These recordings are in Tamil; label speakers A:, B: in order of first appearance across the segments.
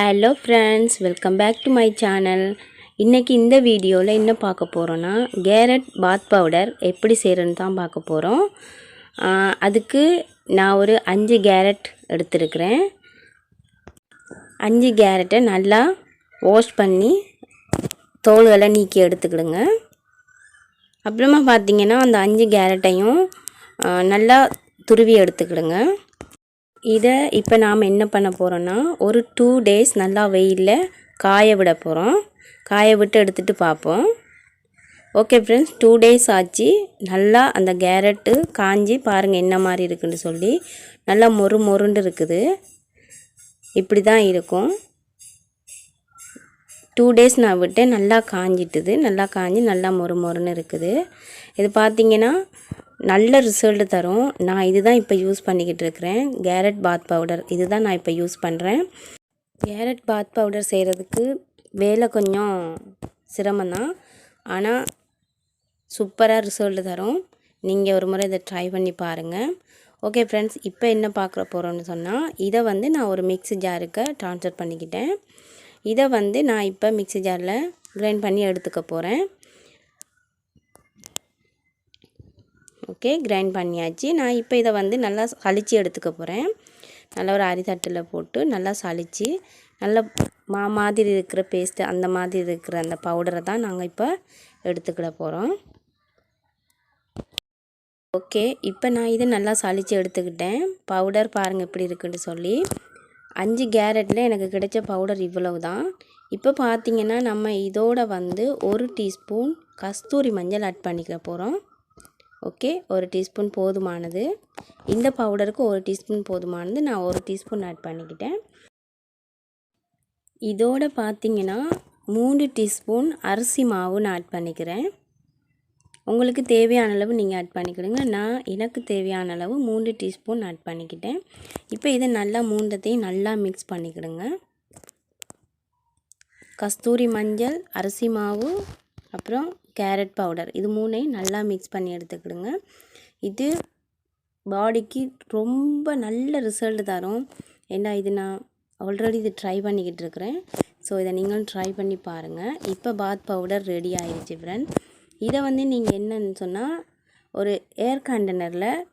A: Hello friends, welcome back to my channel. இன்றைக்கி இந்த வீடியோவில் என்ன பார்க்க போகிறோன்னா, கேரட் பாத் பவுடர் எப்படி செய்கிறேன்னு தான் பார்க்க போகிறோம். அதுக்கு நான் ஒரு 5 கேரட் எடுத்துருக்கிறேன். 5 கேரட்டை நல்லா வாஷ் பண்ணி தோல்களை நீக்கி எடுத்துக்கிடுங்க. அப்புறமா பார்த்திங்கன்னா அந்த 5 கேரட்டையும் நல்லா துருவி எடுத்துக்கிடுங்க. இதை இப்போ நாம் என்ன பண்ண போகிறோன்னா, ஒரு 2 days நல்லா வெயிலில் காய விட போகிறோம். காய விட்டு எடுத்துகிட்டு பார்ப்போம். ஓகே ஃப்ரெண்ட்ஸ், 2 days ஆச்சு. நல்லா அந்த கேரட்டு காஞ்சி பாருங்கள் என்ன மாதிரி இருக்குன்னு சொல்லி. நல்லா மொறுண்டு இருக்குது. இப்படி தான் இருக்கும். 2 days நான் விட்டேன். நல்லா காஞ்சிட்டுது. நல்லா காஞ்சி நல்லா மொறுன்னு இருக்குது. இது பார்த்திங்கன்னா நல்ல ரிசல்ட் தரும். நான் இதுதான் இப்போ யூஸ் பண்ணிக்கிட்டு இருக்கிறேன். கேரட் பாத் பவுடர் இதுதான் நான் இப்போ யூஸ் பண்ணுறேன். கேரட் பாத் பவுடர் செய்கிறதுக்கு வேலை கொஞ்சம் சிரமம்தான், ஆனால் சூப்பராக ரிசல்ட் தரும். நீங்கள் ஒரு முறை இதை ட்ரை பண்ணி பாருங்கள். ஓகே ஃப்ரெண்ட்ஸ், இப்போ என்ன பார்க்குற போகிறோன்னு சொன்னால், இதை நான் ஒரு மிக்ஸி ஜாருக்கு ட்ரான்ஸ்ஃபர் பண்ணிக்கிட்டேன். இதை நான் இப்போ மிக்ஸி ஜாரில் கிரைண்ட் பண்ணி எடுத்துக்க போகிறேன். ஓகே, கிரைண்ட் பண்ணியாச்சு. நான் இப்போ இதை நல்லா சளிச்சு எடுத்துக்க போகிறேன். நல்லா ஒரு அரித்தட்டில் போட்டு நல்லா சளிச்சு நல்லா மாதிரி இருக்கிற பேஸ்ட்டு அந்த மாதிரி இருக்கிற அந்த பவுடரை தான் நாங்கள் இப்போ எடுத்துக்கிட போகிறோம். ஓகே, இப்போ நான் இதை நல்லா சளிச்சு எடுத்துக்கிட்டேன். பவுடர் பாருங்கள் எப்படி இருக்குன்னு சொல்லி. 5 கேரட்டில் எனக்கு கிடைச்ச பவுடர் இவ்வளவு தான். இப்போ பார்த்திங்கன்னா நம்ம இதோட 1 டீஸ்பூன் கஸ்தூரி மஞ்சள் ஆட் பண்ணிக்க போகிறோம். ஓகே, 1 டீஸ்பூன் போதுமானது. இந்த பவுடருக்கு 1 டீஸ்பூன் போதுமானது. நான் 1 டீஸ்பூன் ஆட் பண்ணிக்கிட்டேன். இதோட பார்த்திங்கன்னா 3 டீஸ்பூன் அரிசி மாவு நான் ஆட் பண்ணிக்கிறேன். உங்களுக்கு தேவையான அளவு நீங்கள் ஆட் பண்ணிக்கிடுங்க. எனக்கு தேவையான அளவு 3 டீஸ்பூன் ஆட் பண்ணிக்கிட்டேன். இப்போ இதை நல்லா 3த்தையும் நல்லா மிக்ஸ் பண்ணிக்கிடுங்க. கஸ்தூரி மஞ்சள், அரிசி மாவு, அப்புறம் கேரட் பவுடர் இது 3ஐயும் நல்லா மிக்ஸ் பண்ணி எடுத்துக்கிடுங்க. இது பாடிக்கு ரொம்ப நல்ல ரிசல்ட் தரும். ஏன்னா இது நான் ஆல்ரெடி இது ட்ரை பண்ணிக்கிட்டு இருக்கிறேன். ஸோ இதை நீங்களும் ட்ரை பண்ணி பாருங்கள். இப்போ பாத் பவுடர் ரெடி ஆயிடுச்சு ஃப்ரெண்ட். இதை நீங்கள் என்னன்னு சொன்னால், ஒரு ஏர் கண்டெய்னரில்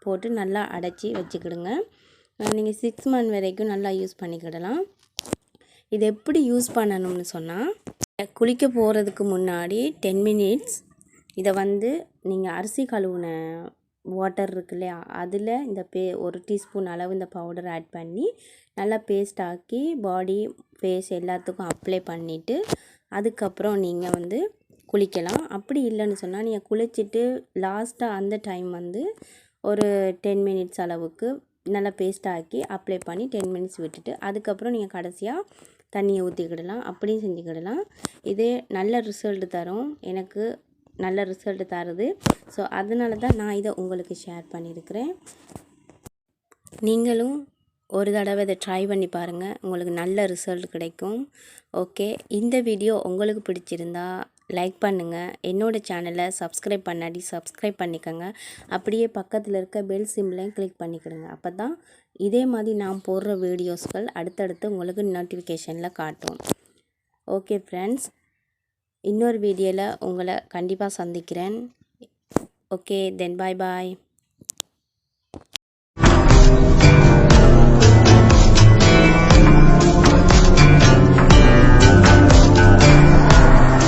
A: போட்டு நல்லா அடைச்சி வச்சுக்கிடுங்க. நீங்கள் 6 months வரைக்கும் நல்லா யூஸ் பண்ணிக்கிடலாம். இது எப்படி யூஸ் பண்ணணும்னு சொன்னால், குளிக்க போகிறதுக்கு முன்னாடி 10 minutes இதை நீங்கள் அரிசி கழுவுன வாட்டர் இருக்கு இல்லையா, அதில் இந்த 1 டீஸ்பூன் அளவு இந்த பவுடர் ஆட் பண்ணி நல்லா பேஸ்ட் ஆக்கி பாடி ஃபேஸ் எல்லாத்துக்கும் அப்ளை பண்ணிவிட்டு அதுக்கப்புறம் நீங்கள் குளிக்கலாம். அப்படி இல்லைன்னு சொன்னால், நீங்கள் குளிச்சுட்டு லாஸ்ட்டாக அந்த டைம் ஒரு 10 minutes அளவுக்கு நல்லா பேஸ்ட் ஆக்கி அப்ளை பண்ணி 10 minutes விட்டுட்டு அதுக்கப்புறம் நீங்கள் கடைசியாக தண்ணியை ஊற்றிக்கிடலாம். அப்படியும் செஞ்சுக்கிடலாம். இது நல்ல ரிசல்ட் தரும். எனக்கு நல்ல ரிசல்ட் தருது. ஸோ அதனால தான் நான் இதை உங்களுக்கு ஷேர் பண்ணியிருக்கிறேன். நீங்களும் ஒரு தடவை இதை ட்ரை பண்ணி பாருங்கள். உங்களுக்கு நல்ல ரிசல்ட் கிடைக்கும். ஓகே, இந்த வீடியோ உங்களுக்கு பிடிச்சிருந்தா லைக் பண்ணுங்கள். என்னோடய சேனலை சப்ஸ்கிரைப் பண்ணாடி சப்ஸ்கிரைப் பண்ணிக்கோங்க. அப்படியே பக்கத்தில் இருக்க பெல் சிம்பிளையும் கிளிக் பண்ணிக்கிடுங்க. அப்போ தான் இதே மாதிரி நான் போடுற வீடியோஸ்கள் அடுத்தடுத்து உங்களுக்கு நோட்டிஃபிகேஷனில் காட்டும். ஓகே ஃப்ரெண்ட்ஸ், இன்னொரு வீடியோவில் உங்களை கண்டிப்பாக சந்திக்கிறேன். ஓகே தென் பாய்.